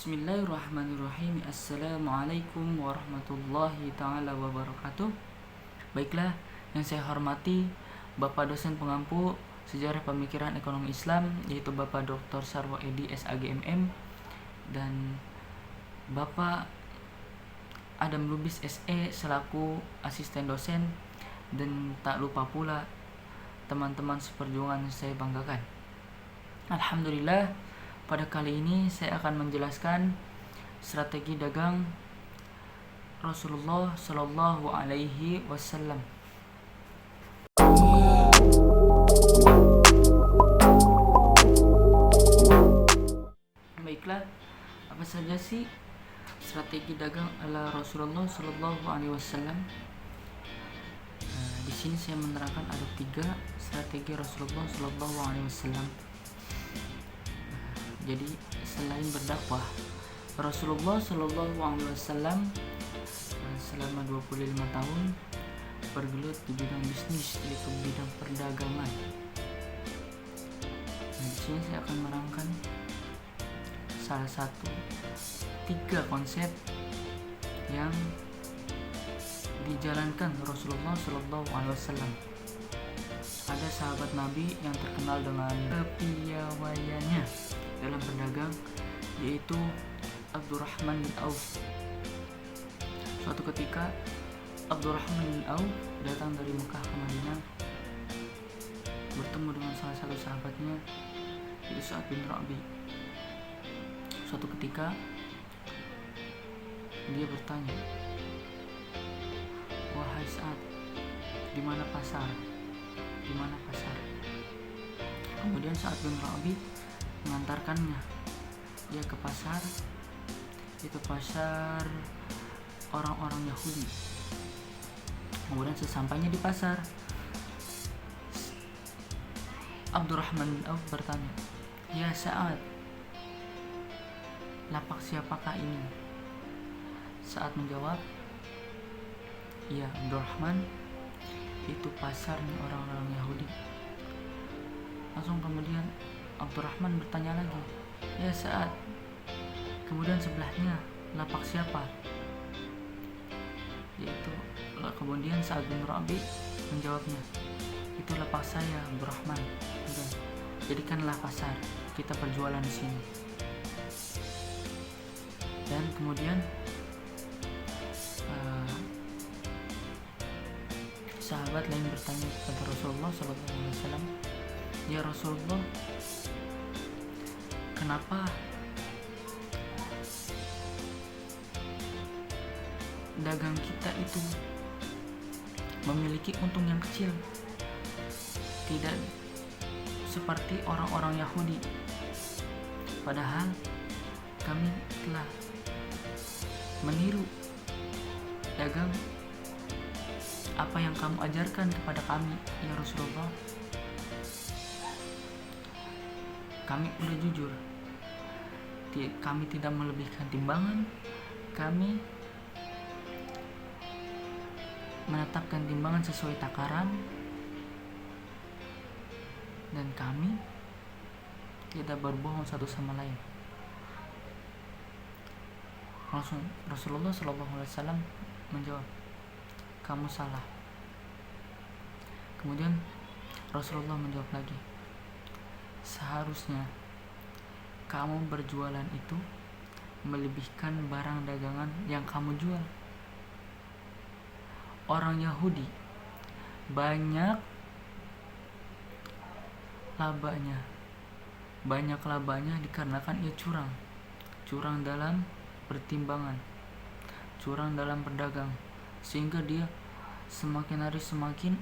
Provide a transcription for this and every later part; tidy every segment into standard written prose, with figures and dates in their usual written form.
Bismillahirrahmanirrahim. Assalamualaikum warahmatullahi ta'ala wabarakatuh. Baiklah, yang saya hormati Bapak dosen pengampu Sejarah Pemikiran Ekonomi Islam, yaitu Bapak Dr. Sarwo Edi SAGMM, dan Bapak Adam Lubis SE selaku asisten dosen, dan tak lupa pula teman-teman seperjuangan yang saya banggakan. Alhamdulillah, pada kali ini saya akan menjelaskan strategi dagang Rasulullah Shallallahu Alaihi Wasallam. Baiklah, apa saja sih strategi dagang ala Rasulullah Shallallahu Alaihi Wasallam? Di sini saya menerangkan ada 3 strategi Rasulullah Shallallahu Alaihi Wasallam. Jadi selain berdakwah, Rasulullah Shallallahu Alaihi Wasallam selama 25 tahun bergelut di bidang bisnis, yaitu bidang perdagangan. Di sini saya akan menerangkan salah satu 3 konsep yang dijalankan Rasulullah Shallallahu Alaihi Wasallam. Ada sahabat Nabi yang terkenal dengan kepiawaiannya dalam berdagang, yaitu Abdurrahman bin Auf. Suatu ketika Abdurrahman bin Auf datang dari Mekah ke Madinah, bertemu dengan salah satu sahabatnya, yaitu Sa'ad bin Rabi. Suatu ketika dia bertanya, "Wahai Sa'ad, di mana pasar? Di mana pasar?" Kemudian Sa'ad bin Rabi mengantarkannya dia ke pasar, itu pasar orang-orang Yahudi. Kemudian sesampainya di pasar, Abdurrahman bin Auf bertanya, "Ya Sa'ad, lapak siapakah ini?" Sa'ad menjawab, "Ya Abdurrahman, itu pasarnya orang-orang Yahudi." Langsung kemudian Abdurrahman bertanya lagi, "Ya Sa'ad, kemudian sebelahnya lapak siapa?" Yaitu kemudian Sa'ad bin Rabi menjawabnya, "Itu lapak saya Abdurrahman. Jadikanlah pasar, kita berjualan di sini." Dan kemudian sahabat lain bertanya kepada Rasulullah SAW, "Ya Rasulullah, kenapa dagang kita itu memiliki untung yang kecil, tidak seperti orang-orang Yahudi, padahal kami telah meniru dagang apa yang kamu ajarkan kepada kami, ya Rasulullah. Kami udah jujur, kami tidak melebihkan timbangan, kami menetapkan timbangan sesuai takaran, dan kami tidak berbohong satu sama lain." Langsung Rasulullah SAW menjawab, "Kamu salah." Kemudian Rasulullah menjawab lagi, "Seharusnya kamu berjualan itu melebihkan barang dagangan yang kamu jual. Orang Yahudi banyak labanya dikarenakan ia curang dalam bertimbangan, curang dalam berdagang, sehingga dia semakin hari semakin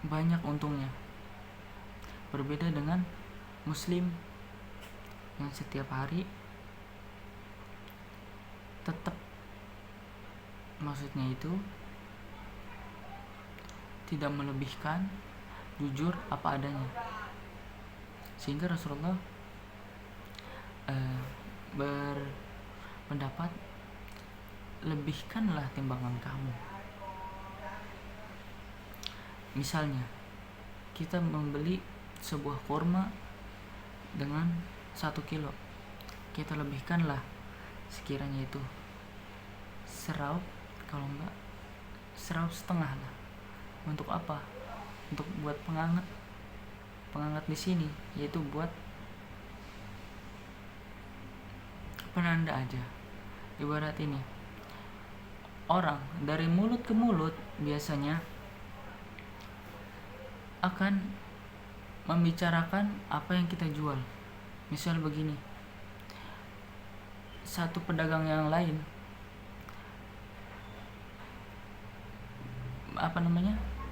banyak untungnya. Berbeda dengan Muslim yang setiap hari tetap, maksudnya itu tidak melebihkan, jujur apa adanya. Sehingga Rasulullah berpendapat, lebihkanlah timbangan kamu. Misalnya kita membeli sebuah kurma dengan 1 kilo, kita lebihkanlah sekiranya itu seraup, kalau enggak seraup setengah lah. Untuk apa? Untuk buat penghangat di sini, yaitu buat penanda aja. Ibarat ini, orang dari mulut ke mulut biasanya akan membicarakan apa yang kita jual. Misal begini, satu pedagang yang lain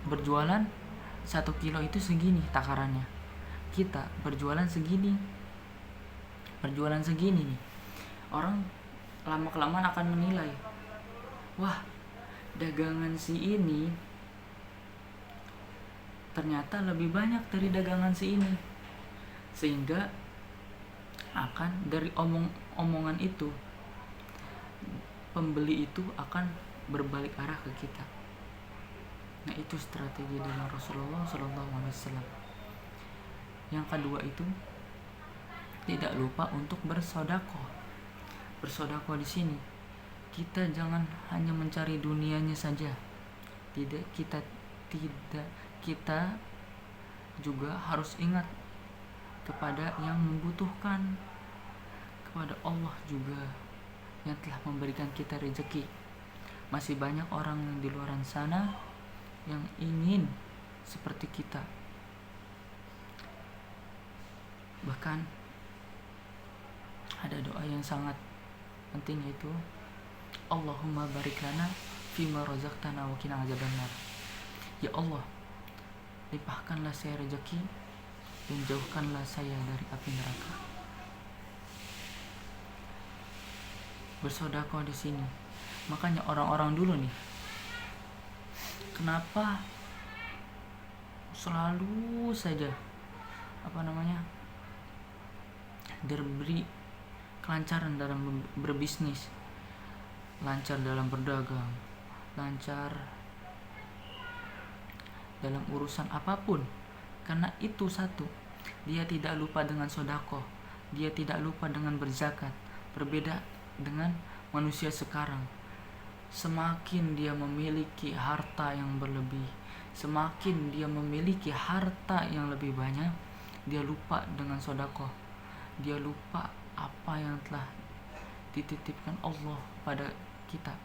berjualan 1 kilo itu segini takarannya, kita berjualan segini nih. Orang lama kelamaan akan menilai, wah, dagangan si ini ternyata lebih banyak dari dagangan si ini, sehingga akan dari omongan itu pembeli itu akan berbalik arah ke kita. Nah, itu strategi dari Rasulullah SAW. Yang kedua itu tidak lupa untuk bersedekah. Bersedekah di sini kita jangan hanya mencari dunianya saja. Kita juga harus ingat kepada yang membutuhkan, kepada Allah juga yang telah memberikan kita rezeki. Masih banyak orang yang di luar sana yang ingin seperti kita. Bahkan ada doa yang sangat penting, yaitu Allahumma barik lana fima razaqtana wa qina azabannar. Ya Allah, limpahkanlah saya rezeki dan jauhkanlah saya dari api neraka. Bersedekah di sini. Makanya orang-orang dulu nih, kenapa selalu saja diberi kelancaran dalam berbisnis, lancar dalam berdagang, lancar dalam urusan apapun? Karena itu satu, dia tidak lupa dengan sedekah, dia tidak lupa dengan berzakat. Berbeda dengan manusia sekarang, semakin dia memiliki harta yang berlebih, semakin dia memiliki harta yang lebih banyak, dia lupa dengan sedekah. Dia lupa apa yang telah dititipkan Allah pada kita,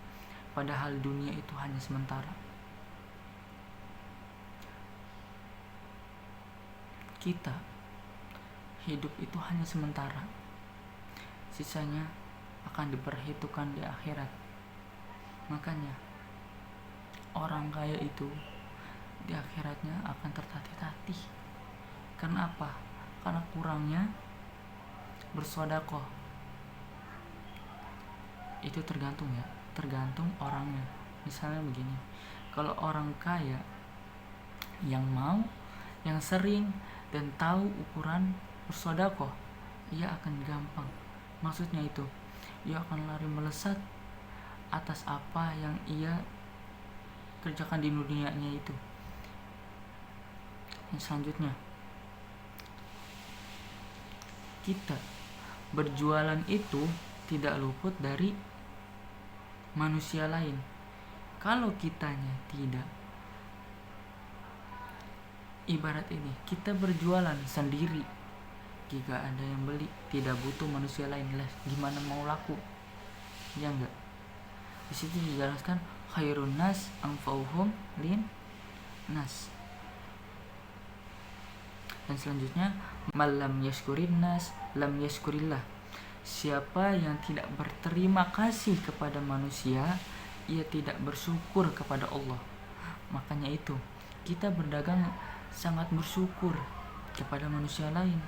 padahal dunia itu hanya sementara. Kita hidup itu hanya sementara, sisanya akan diperhitungkan di akhirat. Makanya orang kaya itu di akhiratnya akan tertatih-tatih. Karena apa? Karena kurangnya bersedekah. Itu tergantung orangnya. Misalnya begini, kalau orang kaya yang sering dan tahu ukuran bersedekah, ia akan gampang. Maksudnya itu, ia akan lari melesat atas apa yang ia kerjakan di dunianya itu. Yang selanjutnya, kita berjualan itu tidak luput dari manusia lain. Kalau kitanya tidak, ibarat ini, kita berjualan sendiri, jika ada yang beli, tidak butuh manusia lain, lah gimana mau laku? Ya enggak. Di situ dijelaskan khairun nas anfa'uhum lin nas. Dan selanjutnya, malam yashkurin nas lam yashkurillah. Siapa yang tidak berterima kasih kepada manusia, ia tidak bersyukur kepada Allah. Makanya itu, kita berdagang sangat bersyukur kepada manusia lain.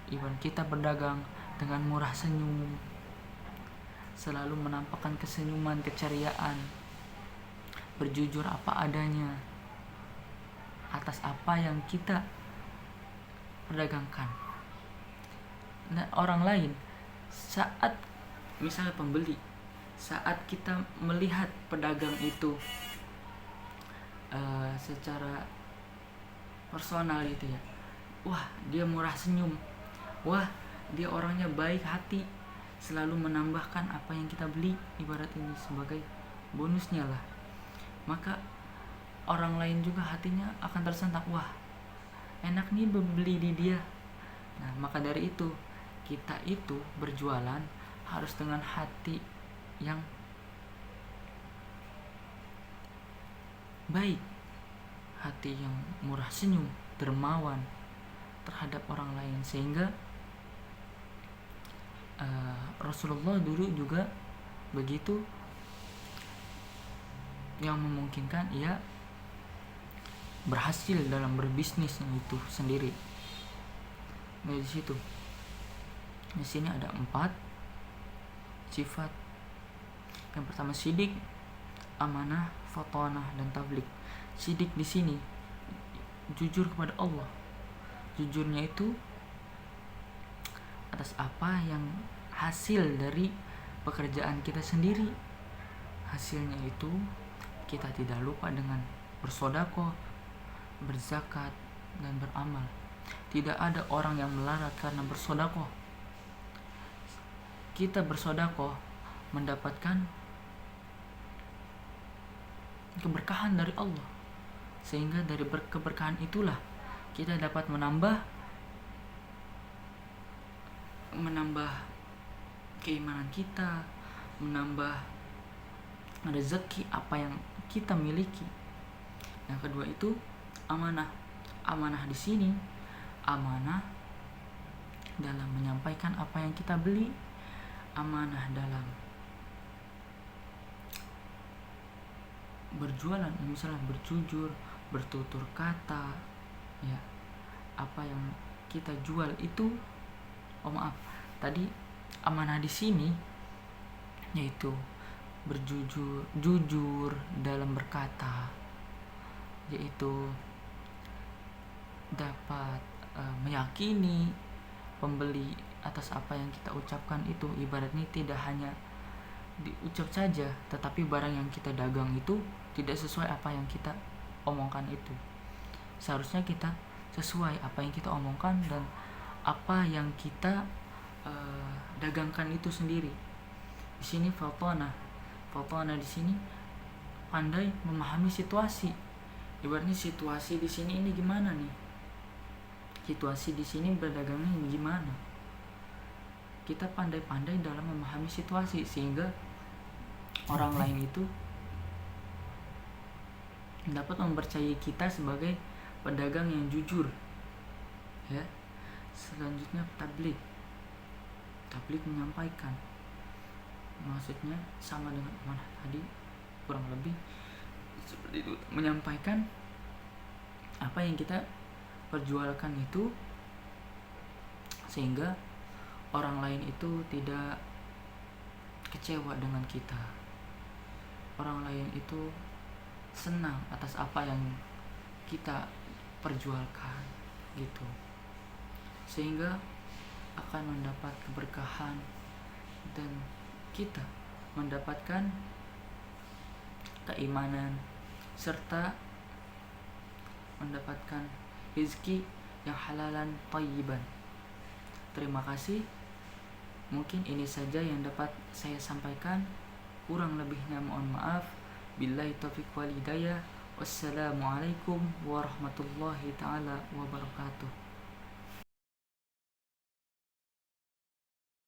Ibarat kita berdagang dengan murah senyum, selalu menampakkan kesenyuman, keceriaan, berjujur apa adanya atas apa yang kita perdagangkan. Nah, orang lain, saat misalnya pembeli, saat kita melihat pedagang itu secara personal gitu ya, wah dia murah senyum, wah dia orangnya baik hati, selalu menambahkan apa yang kita beli, ibarat ini sebagai bonusnya lah, maka orang lain juga hatinya akan tersentak, wah enak nih beli di dia. Nah maka dari itu kita itu berjualan harus dengan hati yang baik, hati yang murah senyum, dermawan terhadap orang lain, sehingga Rasulullah dulu juga begitu, yang memungkinkan ia berhasil dalam berbisnisnya itu sendiri. Nah di situ, di sini ada 4 sifat. Yang pertama sidik, amanah, fatanah, dan tablik. Sidik di sini jujur kepada Allah. Jujurnya itu atas apa yang hasil dari pekerjaan kita sendiri. Hasilnya itu kita tidak lupa dengan bersedekah, berzakat, dan beramal. Tidak ada orang yang melarat karena bersedekah. Kita bersedekah mendapatkan keberkahan dari Allah, sehingga dari keberkahan itulah kita dapat menambah keimanan kita, menambah rezeki apa yang kita miliki. Yang kedua itu amanah. Amanah di sini amanah dalam menyampaikan apa yang kita beli, amanah dalam berjualan, misalnya berjujur, bertutur kata, ya apa yang kita jual itu, tadi amanah di sini yaitu jujur dalam berkata, yaitu dapat meyakini pembeli atas apa yang kita ucapkan itu. Ibaratnya tidak hanya diucap saja, tetapi barang yang kita dagang itu tidak sesuai apa yang kita omongkan itu. Seharusnya kita sesuai apa yang kita omongkan dan apa yang kita dagangkan itu sendiri. Di sini fatanah di sini pandai memahami situasi. Ibaratnya situasi di sini ini gimana nih? Situasi di sini berdagangnya gimana? Kita pandai-pandai dalam memahami situasi sehingga orang lain itu dapat mempercayai kita sebagai pedagang yang jujur. Ya. Selanjutnya tablik menyampaikan, maksudnya sama dengan amanah tadi, kurang lebih seperti itu, menyampaikan apa yang kita perjualkan itu sehingga orang lain itu tidak kecewa dengan kita, orang lain itu senang atas apa yang kita perjualkan gitu, sehingga akan mendapat keberkahan dan kita mendapatkan keimanan serta mendapatkan rezeki yang halalan thayyiban. Terima kasih. Mungkin ini saja yang dapat saya sampaikan. Kurang lebihnya mohon maaf. Billahi taufiq wal hidayah. Wassalamualaikum warahmatullahi taala wabarakatuh.